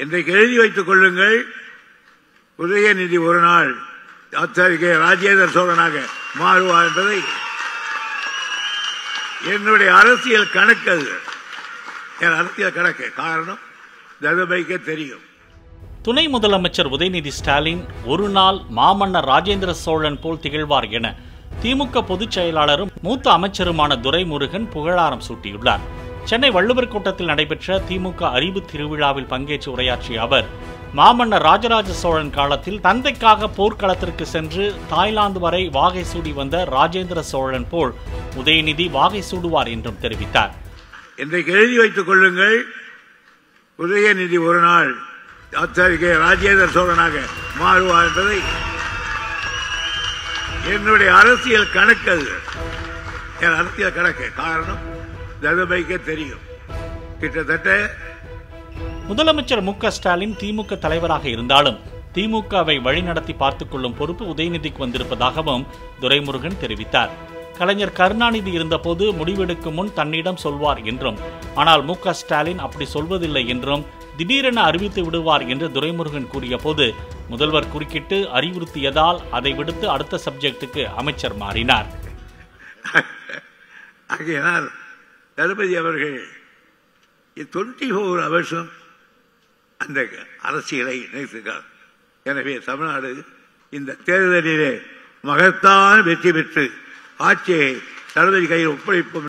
இன்றைக்கு எழுதி வைத்துக் கொள்ளுங்கள், உதயநிதி ஒரு நாள் ராஜேந்திர சோழனாக மாறுவார் என்பதை என்னுடைய அரசியல் கணக்கு. அது என் அரசியல் கணக்கு. காரணம் ததுபைக்கே தெரியும். துணை முதலமைச்சர் உதயநிதி ஸ்டாலின் ஒரு நாள் மாமன்னர் ராஜேந்திர சோழன் போல் திகழ்வார் என திமுக பொதுச் செயலாளரும் மூத்த அமைச்சருமான துரைமுருகன் புகழாரம் சூட்டியுள்ளார். சென்னை வள்ளுவர் கோட்டத்தில் நடைபெற்ற திமுக அறிவு திருவிழாவில் பங்கேற்று உரையாற்றிய அவர், மாமன்னர் ராஜராஜ சோழன் காலத்தில் தந்தைக்காக போர்க்களத்திற்கு சென்று தாய்லாந்து வரை வாகை சூடி வந்த ராஜேந்திர சோழன் போல் உதயநிதி வாகை சூடுவார் என்றும் தெரிவித்தார். இன்றைக்கு எழுதி வைத்துக் கொள்ளுங்கள், உதயநிதி ஒரு நாள் ராஜேந்திர சோழனாக மாறுவார் என்பதை என்னுடைய அரசியல் கணக்கு. அது என் அரசியல் கணக்கு. காரணம் ததுபைக்கே தெரியும். கிட்டத்தட்ட முதலமைச்சர் மு.க.ஸ்டாலின் திமுக தலைவராக இருந்தாலும் திமுகவை வழிநடத்தி பார்த்துக் கொள்ளும் பொறுப்பு உதயநிதிக்கு வந்திருப்பதாகவும் துரைமுருகன் தெரிவித்தார். கலைஞர் கருணாநிதி இருந்தபோது முடிவெடுக்கும் முன் தன்னிடம் சொல்வார் என்றும், ஆனால் மு.க.ஸ்டாலின் அப்படி சொல்வதில்லை என்றும் திடீரென அறிவித்து விடுவார் என்று துரைமுருகன் கூறிய போது முதல்வர் குறுக்கிட்டு அறிவுறுத்தியதால் அதை விடுத்து அடுத்த சப்ஜெக்டுக்கு அமைச்சர் மாறினார். ஆகையினால் தளபதி அவர்கள் 24 வருஷம் அந்த அரசியலை நினைத்திருக்கிறார். எனவே தமிழ்நாடு இந்த தேர்தலிலே மகத்தான வெற்றி பெற்று ஆட்சியை தளபதி கையில் ஒப்படைப்போம்.